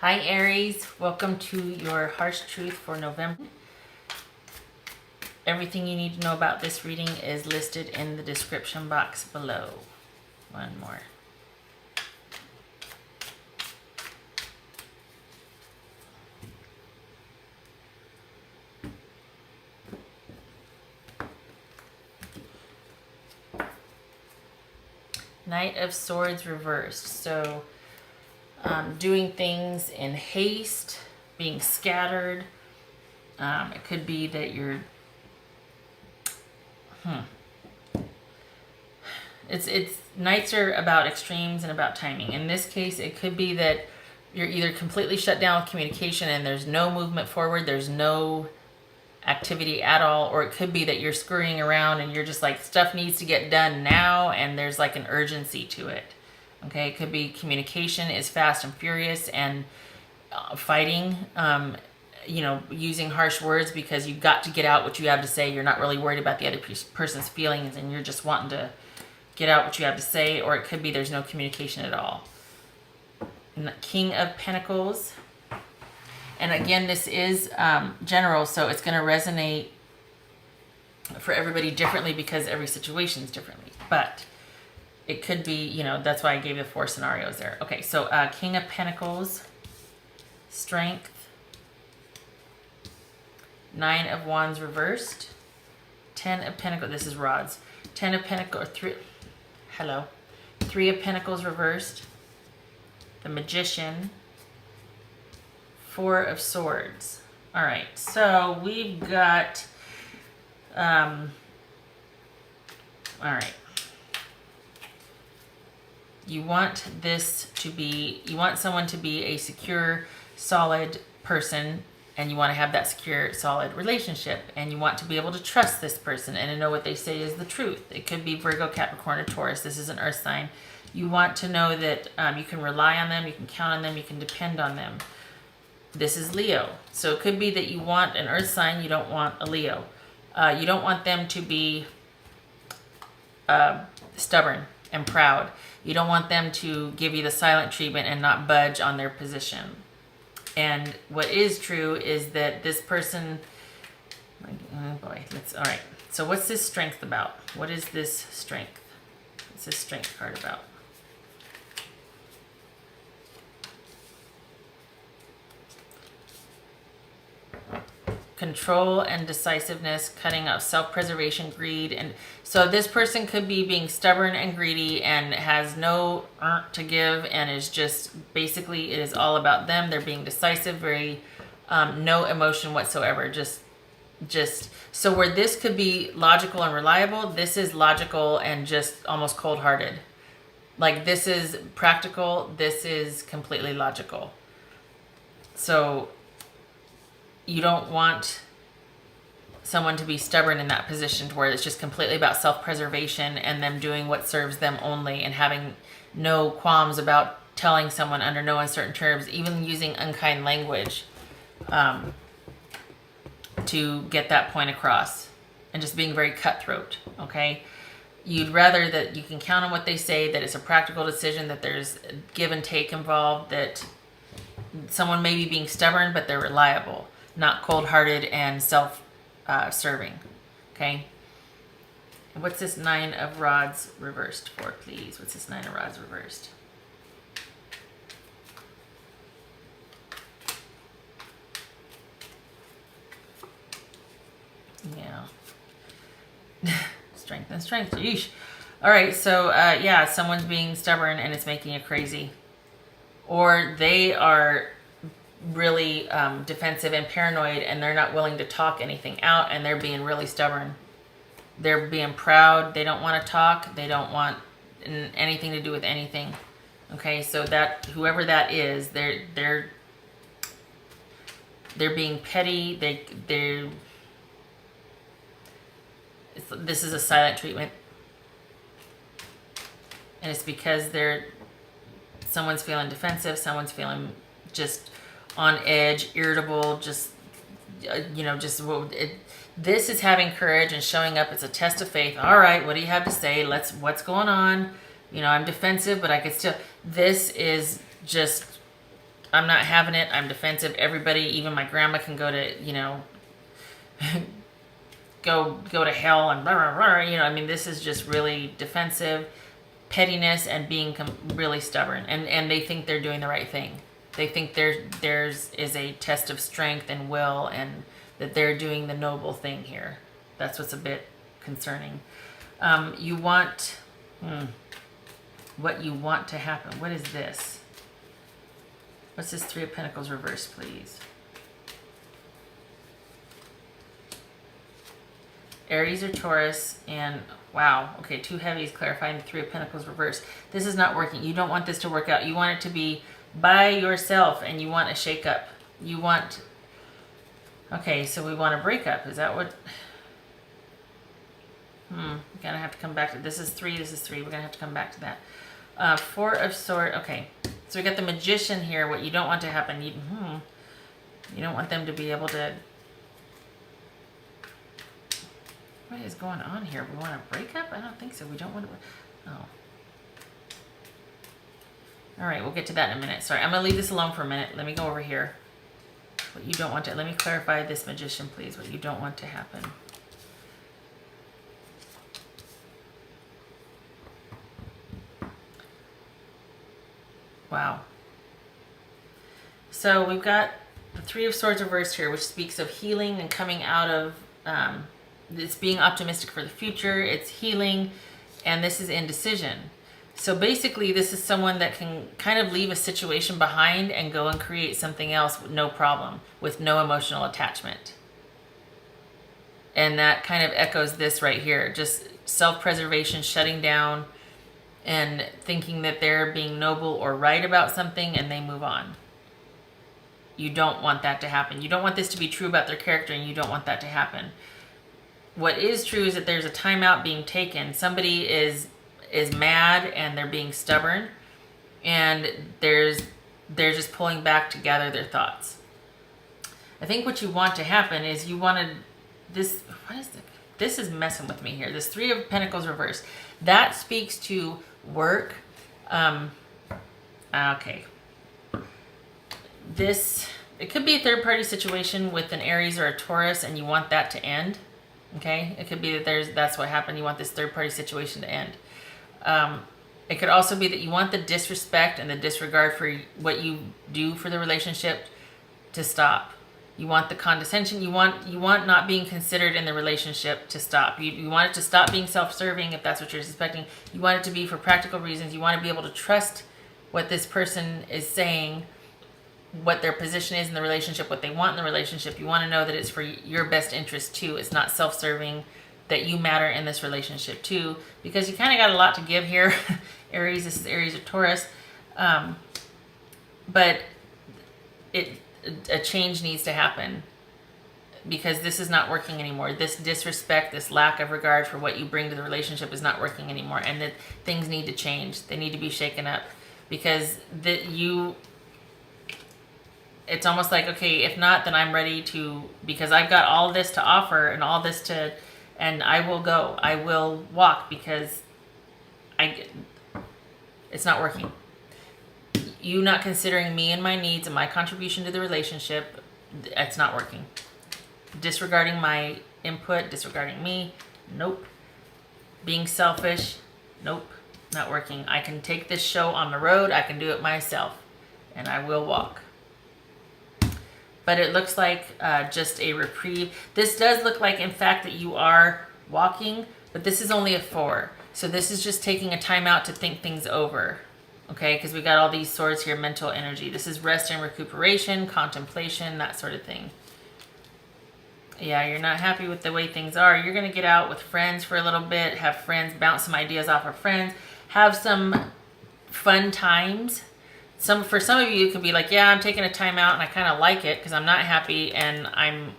Hi Aries, welcome to your harsh truth for November. Everything you need to know about this reading is listed in the description box below. One more. Knight of Swords reversed. So doing things in haste, being scattered. It could be that you're It's nights are about extremes and about timing. In this case, it could be that you're either completely shut down with communication and there's no movement forward, there's no activity at all, or it could be that you're scurrying around and you're just like, stuff needs to get done now, and there's like an urgency to it. Okay, it could be communication is fast and furious and fighting, using harsh words because you've got to get out what you have to say. You're not really worried about the other person's feelings and you're just wanting to get out what you have to say. Or it could be there's no communication at all. King of Pentacles. And again, this is general, so it's going to resonate for everybody differently because every situation is differently. But it could be, that's why I gave you 4 scenarios there. Okay, so King of Pentacles, Strength, 9 of Wands reversed, 10 of Pentacles, this is rods, 10 of Pentacles, 3 of Pentacles reversed, the Magician, 4 of Swords. All right, so we've got, all right. You want someone to be a secure, solid person, and you want to have that secure, solid relationship, and you want to be able to trust this person and to know what they say is the truth. It could be Virgo, Capricorn, or Taurus. This is an earth sign. You want to know that you can rely on them, you can count on them, you can depend on them. This is Leo. So it could be that you want an earth sign, you don't want a Leo. You don't want them to be stubborn and proud. You don't want them to give you the silent treatment and not budge on their position. And what is true is that this person, oh boy, all right. So what's this strength about? What is this strength? What's this strength card about? Control and decisiveness, cutting out self-preservation, greed. And so this person could be being stubborn and greedy and has no to give and is just, basically it is all about them. They're being decisive, very no emotion whatsoever. Just so where this could be logical and reliable, this is logical and just almost cold-hearted. Like this is practical, this is completely logical. So you don't want someone to be stubborn in that position to where it's just completely about self-preservation and them doing what serves them only and having no qualms about telling someone under no uncertain terms, even using unkind language to get that point across, and just being very cutthroat, okay? You'd rather that you can count on what they say, that it's a practical decision, that there's give and take involved, that someone may be being stubborn, but they're reliable. Not cold-hearted and self-serving, okay? What's this 9 of Rods reversed for, please? What's this 9 of Rods reversed? Yeah. Strength and strength. Yeesh. All right, so yeah, someone's being stubborn and it's making you crazy. Or they are really defensive and paranoid and they're not willing to talk anything out and they're being really stubborn. They're being proud. They don't want to talk. They don't want anything to do with anything. Okay, so that whoever that is, they're being petty. This is a silent treatment. And it's because someone's feeling defensive, someone's feeling just on edge, irritable, just this is having courage and showing up. It's a test of faith. All right, what do you have to say? What's going on? I'm defensive, but I could still, this is just I'm not having it. I'm defensive. Everybody, even my grandma, can go to, go to hell and blah, blah, blah. I mean, this is just really defensive, pettiness, and being really stubborn. And they think they're doing the right thing. They think theirs is a test of strength and will, and that they're doing the noble thing here. That's what's a bit concerning. You want, what you want to happen. What is this? What's this Three of Pentacles reverse, please? Aries or Taurus, and wow, okay, two heavies clarifying the Three of Pentacles reverse. This is not working. You don't want this to work out. You want it to be by yourself, and you want a shake-up. You want, okay, so we want a breakup. Is that what? We're gonna have to come back to, this is three. We're gonna have to come back to that. Four of Swords, okay. So we got the Magician here. What you don't want to happen, you don't want them to be able to, what is going on here? We want to break up? I don't think so. We don't want to, oh. All right, we'll get to that in a minute. Sorry, I'm going to leave this alone for a minute. Let me go over here. What you don't want to, let me clarify this Magician, please. What you don't want to happen. Wow. So we've got the Three of Swords reversed here, which speaks of healing and coming out of, it's being optimistic for the future. It's healing, and this is indecision. So basically, this is someone that can kind of leave a situation behind and go and create something else with no problem, with no emotional attachment. And that kind of echoes this right here. Just self-preservation, shutting down, and thinking that they're being noble or right about something, and they move on. You don't want that to happen. You don't want this to be true about their character, and you don't want that to happen. What is true is that there's a timeout being taken. Somebody is mad and they're being stubborn, and they're just pulling back to gather their thoughts. I think what you want to happen is you wanted this, what is it? This is messing with me here. This Three of Pentacles reversed. That speaks to work. Okay. It could be a third party situation with an Aries or a Taurus, and you want that to end. Okay. It could be that that's what happened. You want this third party situation to end. It could also be that you want the disrespect and the disregard for what you do for the relationship to stop. You want the condescension. You want not being considered in the relationship to stop. You want it to stop being self-serving, if that's what you're suspecting. You want it to be for practical reasons. You want to be able to trust what this person is saying, what their position is in the relationship, what they want in the relationship. You want to know that it's for your best interest too. It's not self-serving, that you matter in this relationship too, because you kind of got a lot to give here. Aries, this is Aries or Taurus. But a change needs to happen, because this is not working anymore. This disrespect, this lack of regard for what you bring to the relationship is not working anymore, and that things need to change. They need to be shaken up, because it's almost like, okay, if not, then I'm ready to, because I've got all this to offer and all this to, and I will go, I will walk, because it's not working. You not considering me and my needs and my contribution to the relationship, it's not working. Disregarding my input, disregarding me, nope. Being selfish, nope, not working. I can take this show on the road, I can do it myself, and I will walk. But it looks like just a reprieve. This does look like, in fact, that you are walking, but this is only a 4. So this is just taking a time out to think things over. Okay, because we got all these swords here, mental energy. This is rest and recuperation, contemplation, that sort of thing. Yeah, you're not happy with the way things are. You're going to get out with friends for a little bit, have friends, bounce some ideas off of friends, have some fun times. For some of you, it could be like, yeah, I'm taking a time out and I kind of like it because I'm not happy, and I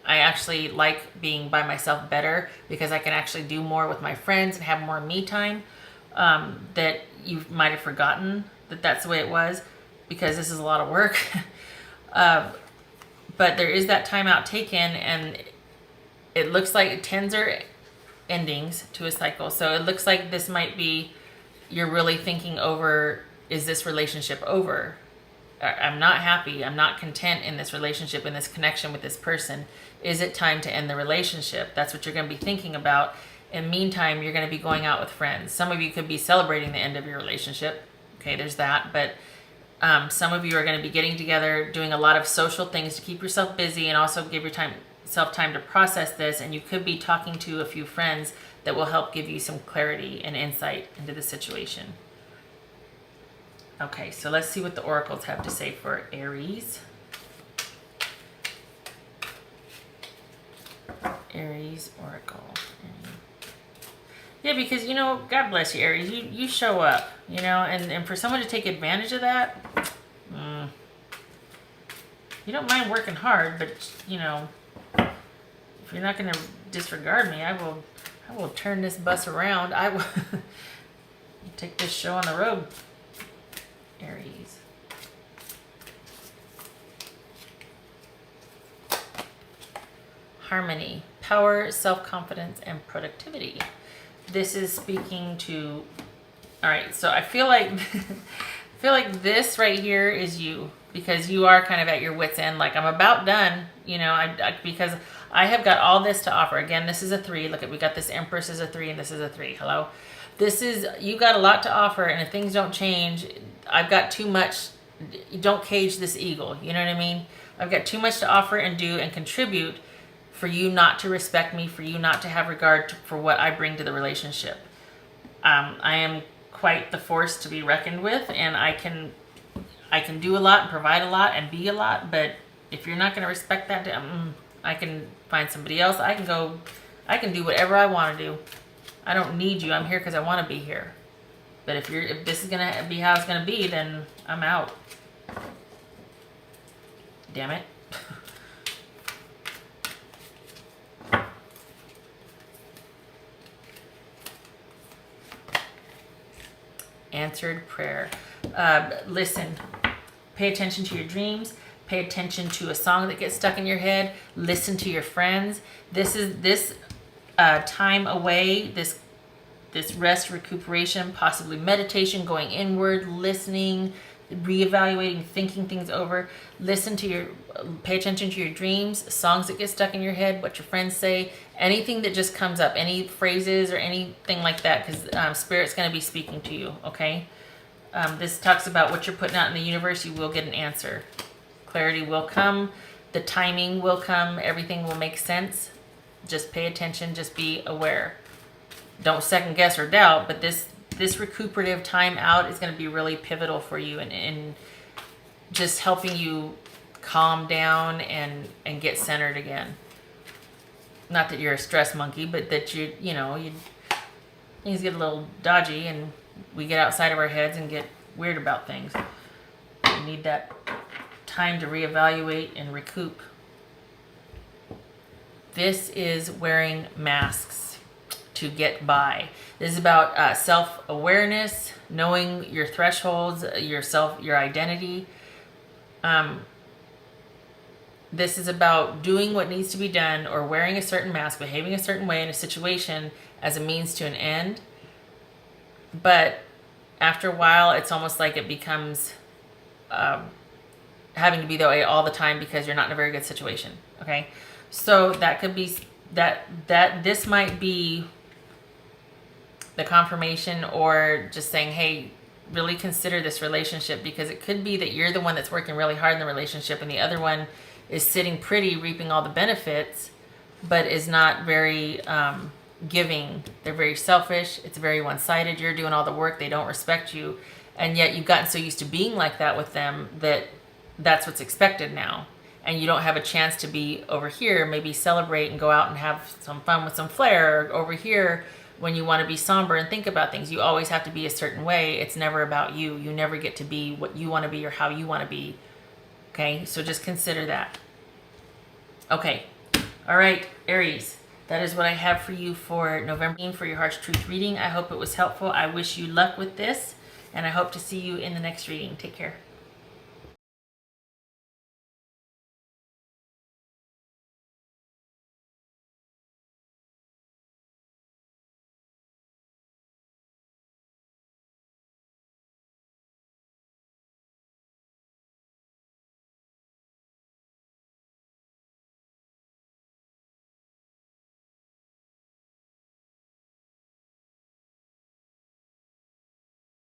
actually like being by myself better because I can actually do more with my friends and have more me time. That you might have forgotten that that's the way it was, because this is a lot of work. But there is that time out taken, and it looks like 10s are endings to a cycle. So it looks like this might be, you're really thinking over, is this relationship over? I'm not happy, I'm not content in this relationship, in this connection with this person. Is it time to end the relationship? That's what you're going to be thinking about. In the meantime, you're going to be going out with friends. Some of you could be celebrating the end of your relationship. Okay, there's that. But some of you are going to be getting together, doing a lot of social things to keep yourself busy and also give yourself time to process this. And you could be talking to a few friends that will help give you some clarity and insight into the situation. Okay, so let's see what the oracles have to say for Aries. Aries Oracle. Yeah, because, God bless you, Aries. You show up, and for someone to take advantage of that, you don't mind working hard, but, if you're not going to disregard me, I will turn this bus around. I will take this show on the road, Aries. Harmony, power, self-confidence, and productivity. This is speaking to, all right, so I feel like this right here is you, because you are kind of at your wit's end. Like, I'm about done, because I have got all this to offer. Again, this is a 3. Look, we got this Empress is a 3 and this is a 3. Hello. You got a lot to offer, and if things don't change, I've got too much. Don't cage this eagle. You know what I mean? I've got too much to offer and do and contribute for you not to respect me, for you not to have regard for what I bring to the relationship. I am quite the force to be reckoned with, and I can do a lot and provide a lot and be a lot, but if you're not going to respect that, I can find somebody else. I can do whatever I want to do. I don't need you. I'm here because I want to be here. But if this is going to be how it's going to be, then I'm out. Damn it. Answered prayer. Listen, pay attention to your dreams. Pay attention to a song that gets stuck in your head. Listen to your friends. This time away, this rest, recuperation, possibly meditation, going inward, listening, reevaluating, thinking things over. Pay attention to your dreams, songs that get stuck in your head, what your friends say, anything that just comes up, any phrases or anything like that, because Spirit's going to be speaking to you, okay? This talks about what you're putting out in the universe. You will get an answer. Clarity will come. The timing will come. Everything will make sense. Just pay attention. Just be aware. Don't second guess or doubt, but this recuperative time out is going to be really pivotal for you in just helping you calm down and get centered again. Not that you're a stress monkey, but that things get a little dodgy and we get outside of our heads and get weird about things. We need that time to reevaluate and recoup. This is wearing masks to get by. This is about self-awareness, knowing your thresholds, your identity. This is about doing what needs to be done or wearing a certain mask, behaving a certain way in a situation as a means to an end. But after a while, it's almost like it becomes having to be that way all the time because you're not in a very good situation. Okay, so that could be that this might be the confirmation, or just saying, hey, really consider this relationship, because it could be that you're the one that's working really hard in the relationship and the other one is sitting pretty, reaping all the benefits, but is not very giving. They're very selfish. It's very one-sided. You're doing all the work. They don't respect you. And yet you've gotten so used to being like that with them that that's what's expected now. And you don't have a chance to be over here, maybe celebrate and go out and have some fun with some flair, or over here when you want to be somber and think about things. You always have to be a certain way. It's never about you. You never get to be what you want to be or how you want to be. Okay, so just consider that. Okay, all right, Aries. That is what I have for you for November, for your Heart's Truth reading. I hope it was helpful. I wish you luck with this, and I hope to see you in the next reading. Take care.